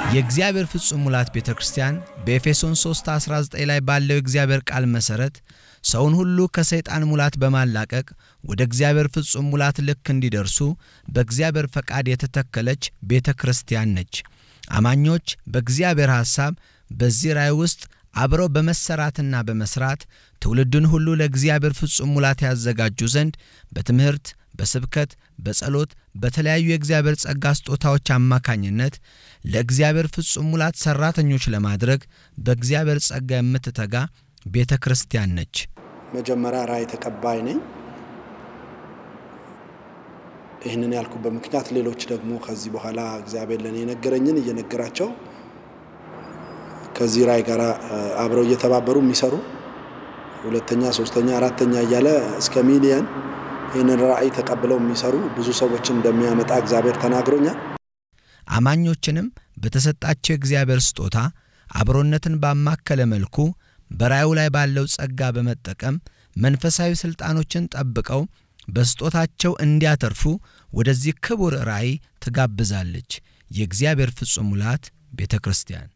የእግዚአብሔር ፍጹም ሙላት ቤተክርስቲያን በኤፌሶን 3:19 ላይ ባለው እግዚአብሔር ቃል መሰረት ሰውን ሁሉ ከሰይጣን ሙላት በማላቀቅ ወደ እግዚአብሔር ፍጹም ሙላት ልክ እንዲደርሱ በእግዚአብሔር ፈቃድ የተተከለች ቤተክርስቲያን ነች። አማኞች በእግዚአብሔር ሐሳብ በዚህ ራእይ ውስጥ አብረው በመሰራትና በመስራት ትውልዱን ሁሉ ለእግዚአብሔር ፍጹም ሙላት ያዘጋጁ ዘንድ በትምህርት በስብከት በጸሎት በተለያዩ የእግዚአብሔር ጸጋ ስጦታዎች አማካኝነት ለእግዚአብሔር ፍጹም ሙላት ሰራተኞች ለማድረግ በእግዚአብሔር ጸጋ የምትተጋ ቤተክርስቲያን ነች። መጀመሪያ ራእይ ተቀባይ ነኝ። ይህንን ያልኩበት ምክንያት ሌሎች ደግሞ ከዚህ በኋላ እግዚአብሔር ለኔ ነገረኝን እየነገራቸው ከዚህ ራእይ ጋር አብረው እየተባበሩ የሚሰሩ ሁለተኛ ሶስተኛ አራተኛ እያለ እስከ ሚሊየን ይህንን ራእይ ተቀብለው የሚሰሩ ብዙ ሰዎችን እንደሚያመጣ እግዚአብሔር ተናግሮኛል። አማኞችንም በተሰጣቸው እግዚአብሔር ስጦታ አብሮነትን ባማከለ መልኩ በራእዩ ላይ ባለው ጸጋ በመጠቀም መንፈሳዊ ስልጣኖችን ጠብቀው በስጦታቸው እንዲያተርፉ ወደዚህ ክቡር ራእይ ትጋብዛለች የእግዚአብሔር ፍጹም ሙላት ቤተክርስቲያን።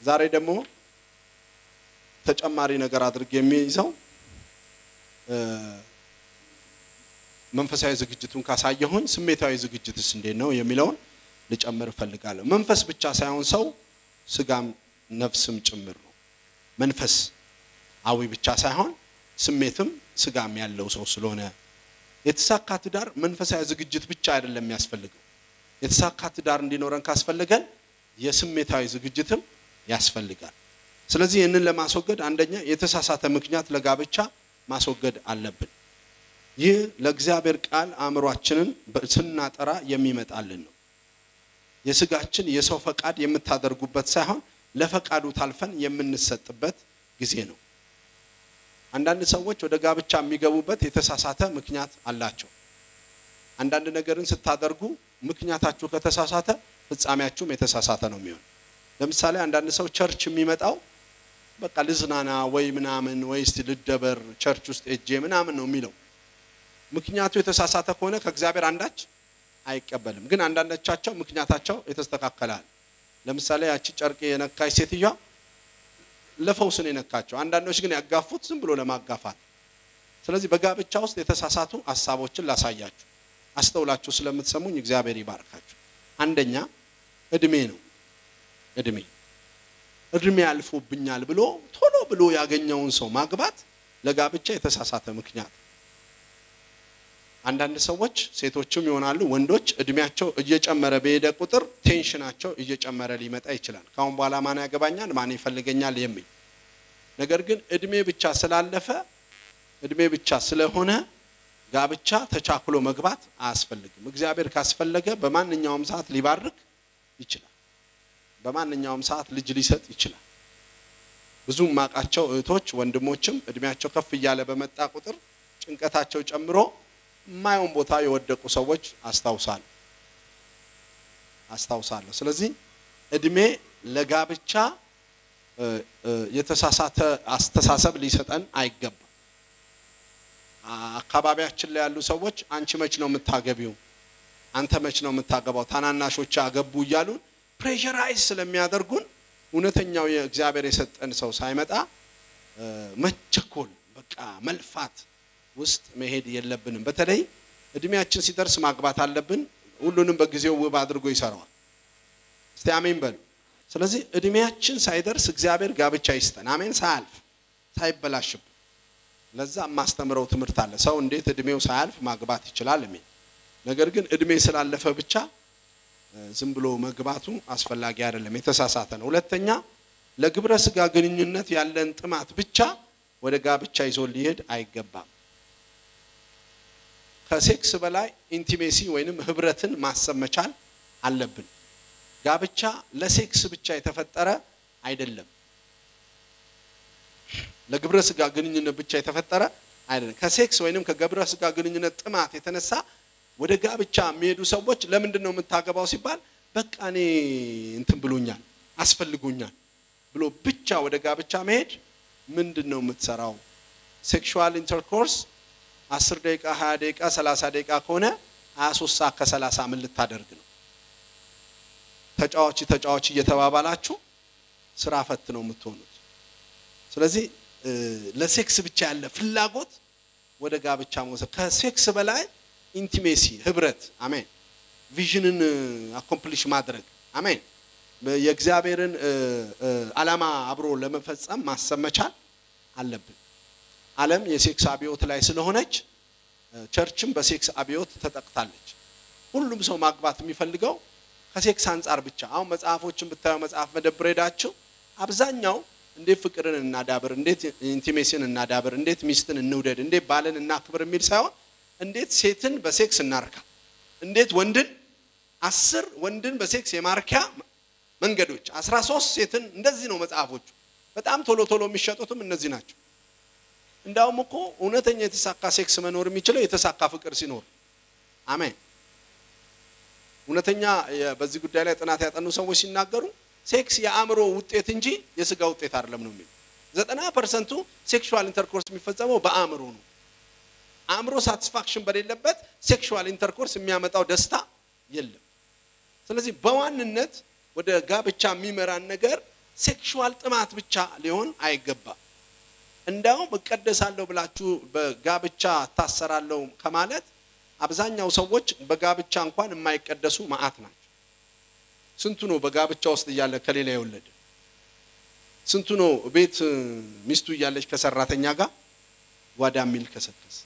ዛሬ ደግሞ ተጨማሪ ነገር አድርጌ የሚይዘው መንፈሳዊ ዝግጅቱን ካሳየሁኝ ስሜታዊ ዝግጅትስ እንዴት ነው የሚለውን ልጨምር ፈልጋለሁ። መንፈስ ብቻ ሳይሆን ሰው ስጋም ነፍስም ጭምር ነው። መንፈስ አዊ ብቻ ሳይሆን ስሜትም ስጋም ያለው ሰው ስለሆነ የተሳካ ትዳር መንፈሳዊ ዝግጅት ብቻ አይደለም የሚያስፈልገው። የተሳካ ትዳር እንዲኖረን ካስፈልገን የስሜታዊ ዝግጅትም ያስፈልጋል። ስለዚህ እነን ለማስወገድ አንደኛ የተሳሳተ ምክንያት ለጋብቻ ማስወገድ አለብን። ይህ ለእግዚአብሔር ቃል አእምሮአችንን ስናጠራ የሚመጣልን ነው። የስጋችን የሰው ፈቃድ የምታደርጉበት ሳይሆን ለፈቃዱ ታልፈን የምንሰጥበት ጊዜ ነው። አንዳንድ ሰዎች ወደ ጋብቻ የሚገቡበት የተሳሳተ ምክንያት አላቸው። አንዳንድ ነገርን ስታደርጉ ምክንያታችሁ ከተሳሳተ ፍጻሜያችሁም የተሳሳተ ነው የሚሆነው። ለምሳሌ አንዳንድ ሰው ቸርች የሚመጣው በቃ ልዝናና ወይ ምናምን ወይስ ልደበር ቸርች ውስጥ እጄ ምናምን ነው የሚለው። ምክንያቱ የተሳሳተ ከሆነ ከእግዚአብሔር አንዳች አይቀበልም። ግን አንዳንዶቻቸው ምክንያታቸው የተስተካከላል። ለምሳሌ ያቺ ጨርቅ የነካች ሴትዮ ለፈውስ ነው የነካቸው። አንዳንዶች ግን ያጋፉት ዝም ብሎ ለማጋፋት። ስለዚህ በጋብቻ ውስጥ የተሳሳቱ ሐሳቦችን ላሳያችሁ። አስተውላችሁ ስለምትሰሙኝ እግዚአብሔር ይባርካችሁ። አንደኛ እድሜ ነው። እድሜ ያልፎብኛል ብሎ ቶሎ ብሎ ያገኘውን ሰው ማግባት ለጋብቻ የተሳሳተ ምክንያት። አንዳንድ ሰዎች ሴቶችም ይሆናሉ ወንዶች እድሜያቸው እየጨመረ በሄደ ቁጥር ቴንሽናቸው እየጨመረ ሊመጣ ይችላል። ካሁን በኋላ ማን ያገባኛል ማን ይፈልገኛል የሚል ነገር። ግን እድሜ ብቻ ስላለፈ እድሜ ብቻ ስለሆነ ጋብቻ ተቻክሎ መግባት አያስፈልግም። እግዚአብሔር ካስፈለገ በማንኛውም ሰዓት ሊባርክ ይችላል። በማንኛውም ሰዓት ልጅ ሊሰጥ ይችላል። ብዙ ማቃቸው እህቶች ወንድሞችም እድሜያቸው ከፍ ይያለ በመጣ ቁጥር ጭንቀታቸው ጨምሮ ማይሆን ቦታ የወደቁ ሰዎች አስታውሳለሁ። ስለዚህ እድሜ ለጋብቻ የተሳሳተ አስተሳሰብ ሊሰጠን አይገባም። አካባቢያችን ላይ ያሉ ሰዎች አንቺ መች ነው የምታገቢው አንተ መች ነው የምታገባው ታናናሾች አገቡ ይያሉ ፕሬሸራይዝ ስለሚያደርጉን እውነተኛው የእግዚአብሔር የሰጠን ሰው ሳይመጣ መቸኮል በቃ መልፋት ውስጥ መሄድ የለብንም። በተለይ እድሜያችን ሲደርስ ማግባት አለብን። ሁሉንም በጊዜው ውብ አድርጎ ይሰራዋል። እስቲ አሜን በሉ። ስለዚህ እድሜያችን ሳይደርስ እግዚአብሔር ጋብቻ ይስጠን። አሜን። ሳይበላሽብ ለዛ ማስተምረው ትምህርት አለ። ሰው እንዴት እድሜው ሳያልፍ ማግባት ይችላል የሚል ነገር። ግን እድሜ ስላለፈ ብቻ ዝም ብሎ መግባቱ አስፈላጊ አይደለም፣ የተሳሳተ ነው። ሁለተኛ ለግብረ ስጋ ግንኙነት ያለን ጥማት ብቻ ወደ ጋብቻ ይዞ ሊሄድ አይገባም። ከሴክስ በላይ ኢንቲሜሲ ወይንም ህብረትን ማሰብ መቻል አለብን። ጋብቻ ለሴክስ ብቻ የተፈጠረ አይደለም። ለግብረ ስጋ ግንኙነት ብቻ የተፈጠረ አይደለም። ከሴክስ ወይንም ከግብረ ስጋ ግንኙነት ጥማት የተነሳ ወደ ጋብቻ የሚሄዱ ሰዎች ለምንድነው የምታገባው ሲባል በቃ እኔ እንትን ብሎኛል አስፈልጎኛል ብሎ ብቻ ወደ ጋብቻ መሄድ ምንድነው የምትሰራው? ሴክሹዋል ኢንተርኮርስ 10 ደቂቃ 20 ደቂቃ 30 ደቂቃ ከሆነ 23 ሰዓት ከ30 ምን ልታደርግ ነው? ተጫዋች እየተባባላችሁ ስራ ፈት ነው የምትሆኑት። ስለዚህ ለሴክስ ብቻ ያለ ፍላጎት ወደ ጋብቻ መውሰድ ከሴክስ በላይ ኢንቲሜሲ ህብረት አሜን ቪዥንን አኮምፕሊሽ ማድረግ አሜን የእግዚአብሔርን ዓላማ አብሮ ለመፈጸም ማሰብ መቻል አለብን። ዓለም የሴክስ አብዮት ላይ ስለሆነች ቸርችም በሴክስ አብዮት ተጠቅታለች። ሁሉም ሰው ማግባት የሚፈልገው ከሴክስ አንፃር ብቻ። አሁን መጽሐፎችን ብታዩ መጽሐፍ መደብር ሄዳችሁ አብዛኛው እንዴት ፍቅርን እናዳብር፣ እንዴት ኢንቲሜሲን እናዳብር፣ እንዴት ሚስትን እንውደድ፣ እንዴት ባልን እናክብር የሚል ሳይሆን እንዴት ሴትን በሴክስ እናርካ፣ እንዴት ወንድን 10 ወንድን በሴክስ የማርኪያ መንገዶች 13 ሴትን እንደዚህ ነው መጽሐፎቹ። በጣም ቶሎ የሚሸጡትም እነዚህ ናቸው። እንዳውም እኮ እውነተኛ የተሳካ ሴክስ መኖር የሚችለው የተሳካ ፍቅር ሲኖር አሜን። እውነተኛ በዚህ ጉዳይ ላይ ጥናት ያጠኑ ሰዎች ሲናገሩ ሴክስ የአእምሮ ውጤት እንጂ የስጋ ውጤት አይደለም ነው የሚሉት። 90% ሴክሹዋል ኢንተርኮርስ የሚፈጸመው በአእምሮ ነው። አእምሮ ሳቲስፋክሽን በሌለበት ሴክሹዋል ኢንተርኮርስ የሚያመጣው ደስታ የለም። ስለዚህ በዋንነት ወደ ጋብቻ የሚመራን ነገር ሴክሹዋል ጥማት ብቻ ሊሆን አይገባም። እንዳውም እቀደሳለሁ ብላችሁ በጋብቻ ታሰራለሁ ከማለት አብዛኛው ሰዎች በጋብቻ እንኳን የማይቀደሱ ማአት ናቸው። ስንቱ ነው በጋብቻ ውስጥ ያለ ከሌላ የወለደ? ስንቱ ነው ቤት ሚስቱ ያለች ከሰራተኛ ጋር ጓዳ ሚል ከሰከስ?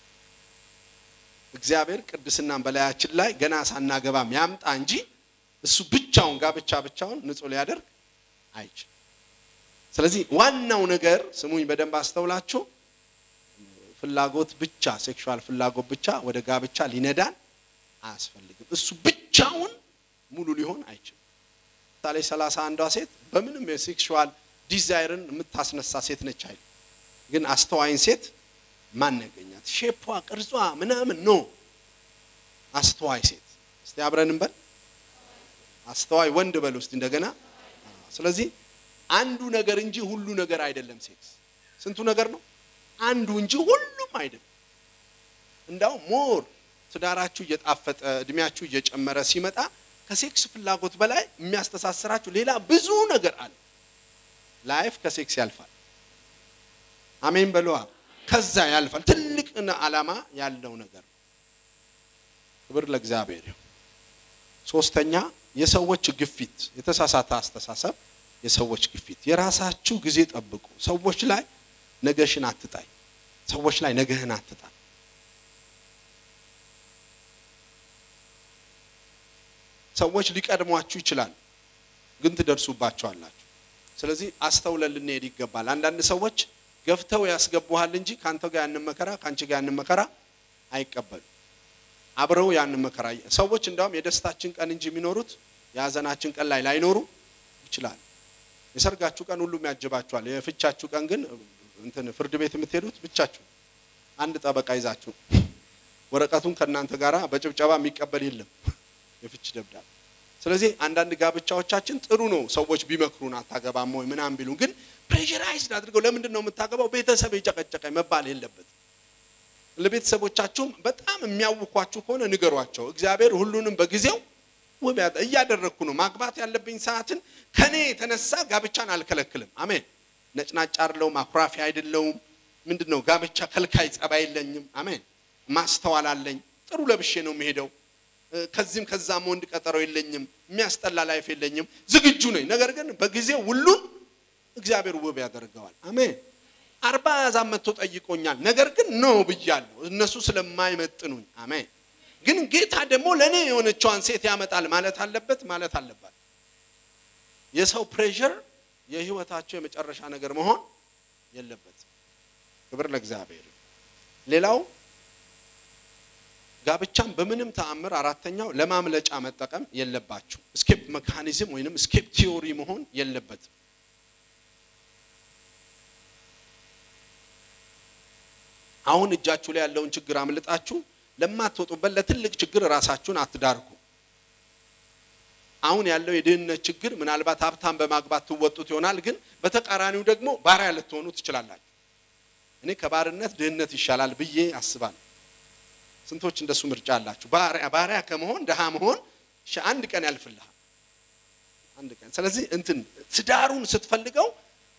እግዚአብሔር ቅድስናን በላያችን ላይ ገና ሳናገባም ያምጣ እንጂ እሱ ብቻውን ጋብቻ ብቻውን ንጹህ ሊያደርግ አይችልም። ስለዚህ ዋናው ነገር ስሙኝ በደንብ አስተውላችሁ ፍላጎት ብቻ ሴክሹዋል ፍላጎት ብቻ ወደ ጋብቻ ሊነዳን አያስፈልግም። እሱ ብቻውን ሙሉ ሊሆን አይችልም። ታለ 31ዋ ሴት በምንም የሴክሹዋል ዲዛይርን የምታስነሳ ሴት ነች አይደል? ግን አስተዋይን ሴት ማን ያገኛት? ሼፕዋ ቅርጿ ምናምን ነው አስተዋይ ሴት። እስቲ አብረን እንበል አስተዋይ ወንድ በል ውስጥ እንደገና። ስለዚህ አንዱ ነገር እንጂ ሁሉ ነገር አይደለም ሴክስ። ስንቱ ነገር ነው? አንዱ እንጂ ሁሉም አይደለም። እንዳው ሞር ትዳራችሁ እየጣፈጠ እድሜያችሁ እየጨመረ ሲመጣ ከሴክስ ፍላጎት በላይ የሚያስተሳስራችሁ ሌላ ብዙ ነገር አለ። ላይፍ ከሴክስ ያልፋል። አሜን በለዋ። ከዛ ያልፋል። ትልቅና ዓላማ ያለው ነገር። ክብር ለእግዚአብሔር ይሁን። ሶስተኛ የሰዎች ግፊት፣ የተሳሳተ አስተሳሰብ። የሰዎች ግፊት። የራሳችሁ ጊዜ ጠብቁ። ሰዎች ላይ ነገሽን አትጣይ። ሰዎች ላይ ነገህን አትጣይ። ሰዎች ሊቀድሟችሁ ይችላል ግን ትደርሱባቸዋላችሁ። ስለዚህ አስተውለን ልንሄድ ይገባል። አንዳንድ ሰዎች ገፍተው ያስገቡሃል እንጂ ካንተ ጋር ያንን መከራ ካንቺ ጋር ያንን መከራ አይቀበሉ። አብረው ያንን መከራ ሰዎች እንደውም የደስታችን ቀን እንጂ የሚኖሩት የሐዘናችን ቀን ላይ ላይኖሩ ይችላል። የሰርጋችሁ ቀን ሁሉም ያጅባችኋል። የፍቻችሁ ቀን ግን ፍርድ ቤት የምትሄዱት ብቻችሁ አንድ ጠበቃ ይዛችሁ ወረቀቱን ከናንተ ጋራ በጭብጨባ የሚቀበል የለም የፍች ደብዳቤ። ስለዚህ አንዳንድ ጋብቻዎቻችን ጥሩ ነው ሰዎች ቢመክሩን አታገባም ወይ ምናምን ቢሉ ግን ፕሬሸራይዝድ አድርገው ለምንድን ነው የምታገባው ቤተሰብ ይጨቀጨቀኝ መባል የለበት። ለቤተሰቦቻችሁም በጣም የሚያውኳችሁ ከሆነ ንገሯቸው። እግዚአብሔር ሁሉንም በጊዜው ወበያት እያደረኩ ነው። ማግባት ያለብኝ ሰዓትን ከኔ የተነሳ ጋብቻን አልከለክልም። አሜን። ነጭናጫ አይደለሁም፣ አኩራፊ አይደለሁም። ምንድነው ጋብቻ ከልካይ ጸባይ የለኝም። አሜን። ማስተዋል አለኝ። ጥሩ ለብሼ ነው የምሄደው። ከዚህም ከዛም ወንድ ቀጠሮ የለኝም። የሚያስጠላ ላይፍ የለኝም። ዝግጁ ነኝ። ነገር ግን በጊዜው ሁሉን እግዚአብሔር ውብ ያደርገዋል። አሜን። 40 አዛም መጥቶ ጠይቆኛል። ነገር ግን ነው ብያለሁ እነሱ ስለማይመጥኑኝ። አሜን። ግን ጌታ ደግሞ ለኔ የሆነችዋን ሴት ያመጣል ማለት አለበት ማለት አለባት። የሰው ፕሬሸር የህይወታቸው የመጨረሻ ነገር መሆን የለበት። ክብር ለእግዚአብሔር። ሌላው ጋብቻን በምንም ተአምር አራተኛው ለማምለጫ መጠቀም የለባችሁ። ስኬፕ ሜካኒዝም ወይንም ስኬፕ ቲዮሪ መሆን የለበት። አሁን እጃችሁ ላይ ያለውን ችግር አምልጣችሁ ለማትወጡበት ለትልቅ ችግር ራሳችሁን አትዳርኩ። አሁን ያለው የድህነት ችግር ምናልባት ሀብታም በማግባት ትወጡት ይሆናል ግን በተቃራኒው ደግሞ ባሪያ ልትሆኑ ትችላላችሁ። እኔ ከባርነት ድህነት ይሻላል ብዬ አስባለሁ። ስንቶች እንደሱ ምርጫ አላችሁ ባሪያ ከመሆን ደሃ መሆን አንድ ቀን ያልፍልሃል አንድ ቀን ስለዚህ እንትን ትዳሩን ስትፈልገው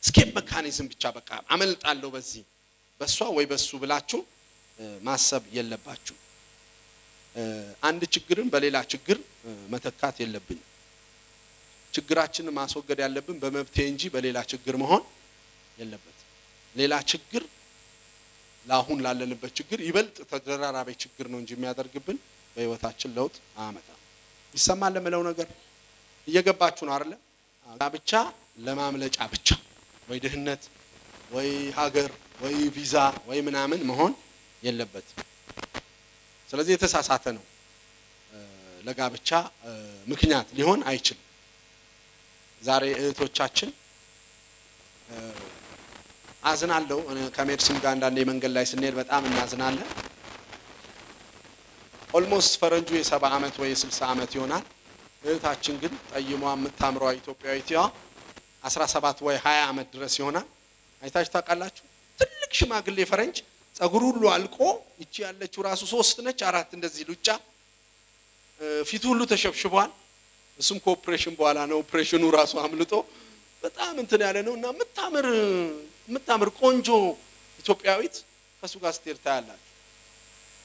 ስኬፕ መካኒዝም ብቻ በቃ አመልጣለሁ በዚህ በሷ ወይ በሱ ብላችሁ ማሰብ የለባችሁ አንድ ችግርን በሌላ ችግር መተካት የለብንም ችግራችንን ማስወገድ ያለብን በመብቴ እንጂ በሌላ ችግር መሆን የለበት ሌላ ችግር ላሁን ላለንበት ችግር ይበልጥ ተደራራቢ ችግር ነው እንጂ የሚያደርግብን በህይወታችን ለውጥ አያመጣም ይሰማል ለምለው ነገር እየገባችሁ ነው አይደል ጋብቻ ለማምለጫ ብቻ ወይ ድህነት ወይ ሀገር ወይ ቪዛ ወይ ምናምን መሆን የለበት ስለዚህ የተሳሳተ ነው ለጋብቻ ምክንያት ሊሆን አይችልም ዛሬ እህቶቻችን አዝናለሁ ከሜድሲን ጋር አንዳንዴ መንገድ ላይ ስንሄድ በጣም እናዝናለን ኦልሞስት ፈረንጁ የ70 አመት ወይ 60 አመት ይሆናል እህታችን ግን ጠይሟ የምታምረው ኢትዮጵያዊቷ 17 ወይ 20 አመት ድረስ ይሆናል አይታችሁ ታውቃላችሁ ትልቅ ሽማግሌ ፈረንጅ ጸጉሩ ሁሉ አልቆ እቺ ያለችው ራሱ 3 ነች 4 እንደዚህ ሉጫ ፊቱ ሁሉ ተሸብሽቧል እሱም ኮኦፕሬሽን በኋላ ነው ኦፕሬሽኑ ራሱ አምልጦ በጣም እንትን ያለ ነውና ምታምር ቆንጆ ኢትዮጵያዊት ከሱ ጋር ስትርታ ያላችሁ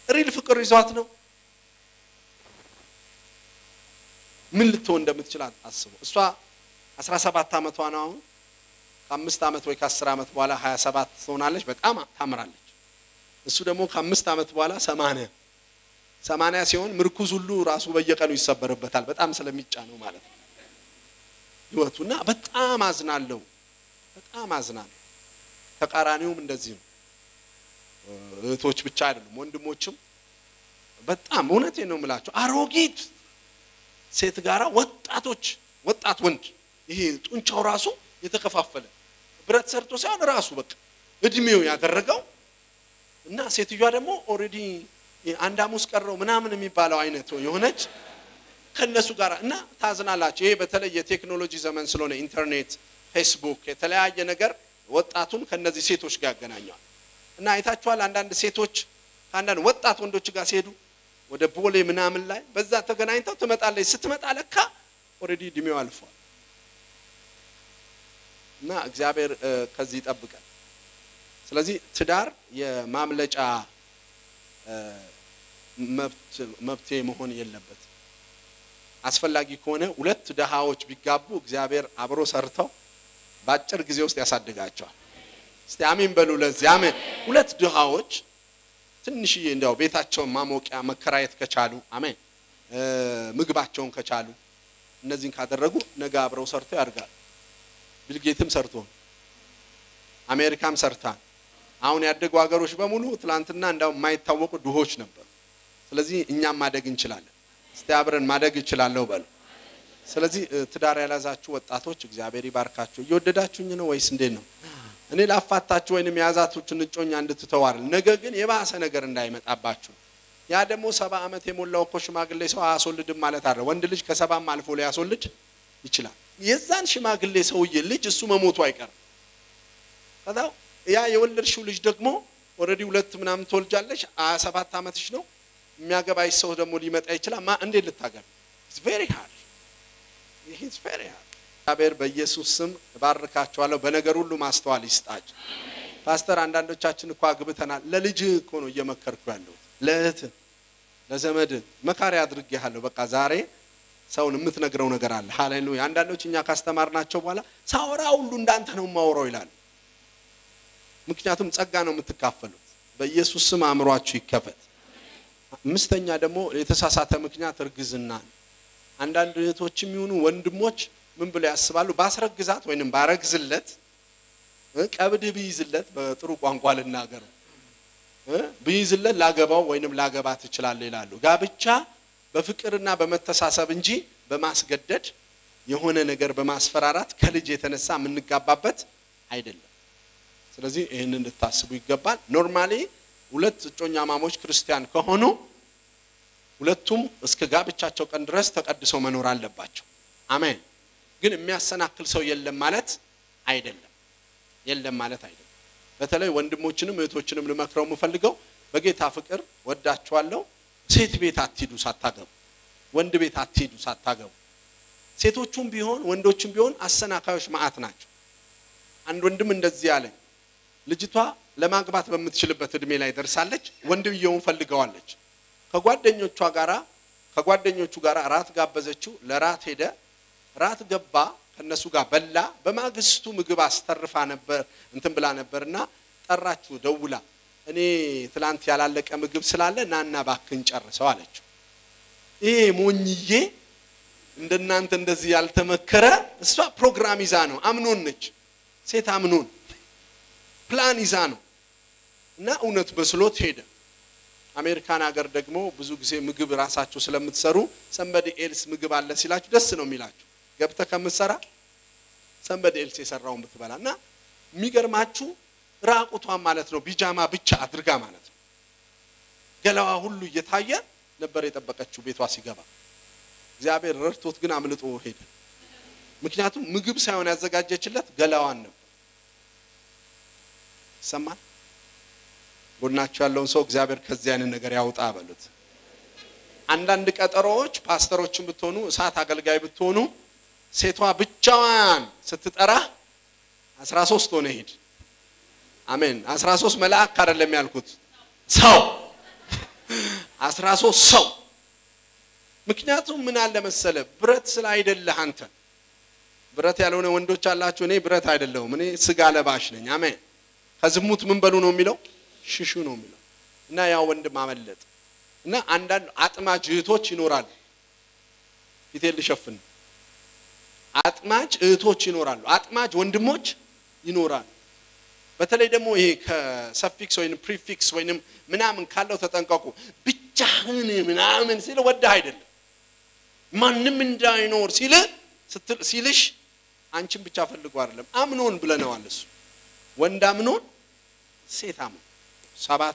ሪል ፍቅር ይዟት ነው ምን ልትሆን እንደምትችላት አስቡ እሷ 17 አመቷ ነው ከ5 አመት ወይ ከ10 አመት በኋላ 27 ትሆናለች በጣም ታምራለች እሱ ደግሞ ከ5 አመት በኋላ 80 ሲሆን ምርኩዝ ሁሉ ራሱ በየቀኑ ይሰበርበታል በጣም ስለሚጫነው ማለት ነው ይወቱና በጣም አዝናለሁ ተቃራኒውም እንደዚህ ነው እህቶች ብቻ አይደሉም ወንድሞችም በጣም እውነቴ ነው የምላችሁ አሮጊት ሴት ጋራ ወጣት ወንድ ይሄ ጡንቻው ራሱ የተከፋፈለ ብረት ሰርቶ ሳይሆን ራሱ በቃ እድሜው ያደረገው እና ሴትዮዋ ደግሞ ኦሬዲ አንድ አሙስ ቀረው ምናምን የሚባለው አይነት የሆነች ከነሱ ጋር እና ታዝናላችሁ ይሄ በተለይ የቴክኖሎጂ ዘመን ስለሆነ ኢንተርኔት ፌስቡክ የተለያየ ነገር ወጣቱን ከነዚህ ሴቶች ጋር ያገናኛል እና አይታችኋል አንዳንድ ሴቶች አንዳንድ ወጣት ወንዶች ጋር ሲሄዱ ወደ ቦሌ ምናምን ላይ በዛ ተገናኝተው ትመጣለች ስትመጣ ለካ ኦሬዲ እድሜው አልፏል እና እግዚአብሔር ከዚህ ይጠብቃል ስለዚህ ትዳር የማምለጫ መብቴ መሆን የለበት አስፈላጊ ከሆነ ሁለት ደሃዎች ቢጋቡ እግዚአብሔር አብሮ ሰርተው ባጭር ጊዜ ውስጥ ያሳድጋቸዋል እስቲ አሜን በሉ ለዚህ አሜን ሁለት ደሃዎች ትንሽዬ እንደው ቤታቸውን ማሞቂያ መከራየት ከቻሉ አሜን ምግባቸውን ከቻሉ እነዚህን ካደረጉ ነገ አብረው ሰርተው ያድጋሉ ቢልጌትም ሰርቶ አሜሪካም ሰርታ አሁን ያደጉ ሀገሮች በሙሉ ትላንትና እንዳው የማይታወቁ ድሆች ነበር ስለዚህ እኛም ማደግ እንችላለን እስቲ አብረን ማደግ ይችላልው በሉ ስለዚህ ትዳር ያላዛችሁ ወጣቶች እግዚአብሔር ይባርካችሁ እየወደዳችሁኝ ነው ወይስ እንዴት ነው እኔ ላፋታችሁ ወይንም ያዛችሁን እጮኛ እንድትተዋር ነገ ግን የባሰ ነገር እንዳይመጣባችሁ ያ ደግሞ 70 አመት የሞላው እኮ ሽማግሌ ሰው አያስወልድም ማለት አይደል ወንድ ልጅ ከ70 አልፎ ሊያስወልድ ይችላል የዛን ሽማግሌ ሰውዬ ልጅ እሱ መሞቱ አይቀርም ታዲያ ያ የወለድሽው ልጅ ደግሞ ኦሬዲ ሁለት ምናምን ተወልጃለሽ 27 አመትሽ ነው የሚያገባይ ሰው ደግሞ ሊመጣ ይችላል እንዴት ልታገባ it's very hard እግዚአብሔር በኢየሱስ ስም ባርካችኋለሁ በነገር ሁሉ ማስተዋል ይስጣችሁ ፓስተር አንዳንዶቻችን እኮ አግብተናል ለልጅ እኮ ነው እየመከርኩ ያለው ለእህት ለዘመድ መካሪ አድርጌሃለሁ በቃ ዛሬ ሰውን የምትነግረው ነገር አለ ሃሌሉያ አንዳንዶች እኛ ካስተማርናቸው በኋላ ሳወራ ሁሉ እንዳንተ ነው ማወራው ይላል ምክንያቱም ጸጋ ነው የምትካፈሉት በኢየሱስ ስም አምሯችሁ ይከፈት አምስተኛ ደግሞ የተሳሳተ ምክንያት እርግዝና አንዳንድ እህቶችም ይሁኑ ወንድሞች ምን ብለው ያስባሉ ባስረግዛት ወይንም ባረግዝለት ቀብድ ቢይዝለት በጥሩ ቋንቋ ልናገር ቢይዝለት ላገባው ወይንም ላገባት ይችላል ይላሉ ጋብቻ በፍቅርና በመተሳሰብ እንጂ በማስገደድ የሆነ ነገር በማስፈራራት ከልጅ የተነሳ ምንጋባበት አይደለም ስለዚህ ይሄንን እንድታስቡ ይገባል ኖርማሊ ሁለት እጮኛ ማሞች ክርስቲያን ከሆኑ ሁለቱም እስከ ጋብቻቸው ቀን ድረስ ተቀድሰው መኖር አለባቸው አሜን ግን የሚያሰናክል ሰው የለም ማለት አይደለም በተለይ ወንድሞችንም እህቶችንም ልመክረው ምፈልገው በጌታ ፍቅር ወዳችኋለሁ ሴት ቤት አትሂዱ ሳታገቡ ወንድ ቤት አትሂዱ ሳታገቡ ሴቶቹም ቢሆን ወንዶችም ቢሆን አሰናካዮች ማአት ናቸው አንድ ወንድም እንደዚህ ያለኝ ልጅቷ ለማግባት በምትችልበት እድሜ ላይ ደርሳለች ወንድየውን ፈልገዋለች ከጓደኞቹ ጋራ ራት ጋበዘችው ለራት ሄደ ራት ገባ ከነሱ ጋር በላ በማግስቱ ምግብ አስተርፋ ነበር እንትን ብላ ነበርና ጠራችሁ ደውላ እኔ ትላንት ያላለቀ ምግብ ስላለ ናና ባክን ጨርሰው አለችው ይሄ ሞኝዬ እንደናንተ እንደዚህ ያልተመከረ እሷ ፕሮግራም ይዛ ነው አምኖን ነች ሴት አምኖን ፕላን ይዛ ነው እና እውነት በስሎት ሄደ አሜሪካን ሀገር ደግሞ ብዙ ጊዜ ምግብ ራሳቸው ስለምትሰሩ somebody else ምግብ አለ ሲላችሁ ደስ ነው የሚላችሁ ገብተ ከምትሰራ somebody else የሰራውን ብትበላና የሚገርማችሁ ራቁቷን ማለት ነው ቢጃማ ብቻ አድርጋ ማለት ነው ገላዋ ሁሉ እየታየ ነበር የጠበቀችው ቤቷ ሲገባ እግዚአብሔር ረድቶት ግን አምልጦ ሄደ ምክንያቱም ምግብ ሳይሆን ያዘጋጀችለት ገላዋን ነበር ሰማን ጎናችሁ ያለውን ሰው እግዚአብሔር ከዚህ አይነት ነገር ያውጣ በሉት አንዳንድ ቀጠሮዎች ፓስተሮችን ብትሆኑ እሳት አገልጋይ ብትሆኑ ሴቷ ብቻዋን ስትጠራ 13 ሆነ ሄድ አሜን 13 መልአክ አይደለም ያልኩት ሰው 13 ሰው ምክንያቱም ምን አለ መሰለ ብረት ስላይደለህ አንተ ብረት ያልሆነ ወንዶች አላችሁ እኔ ብረት አይደለሁም እኔ ስጋ ለባሽ ነኝ አሜን ከዝሙት ምን በሉ ነው የሚለው ሽሹ ነው የሚለው እና ያው ወንድም አመለጥ እና አንዳንድ አጥማጅ እህቶች ይኖራሉ ፊቴል ሸፍን አጥማጅ እህቶች ይኖራሉ አጥማጅ ወንድሞች ይኖራሉ በተለይ ደግሞ ይሄ ከሰፊክስ ወይንም ፕሪፊክስ ወይንም ምናምን ካለው ተጠንቀቁ ብቻህን ምናምን ሲል ወደ አይደለም ማንንም እንዳይኖር ሲልሽ አንቺን ብቻ ፈልጉ አይደለም አምኖን ብለናል እሱ ወንድ አምኖን ሴት አምኖን 7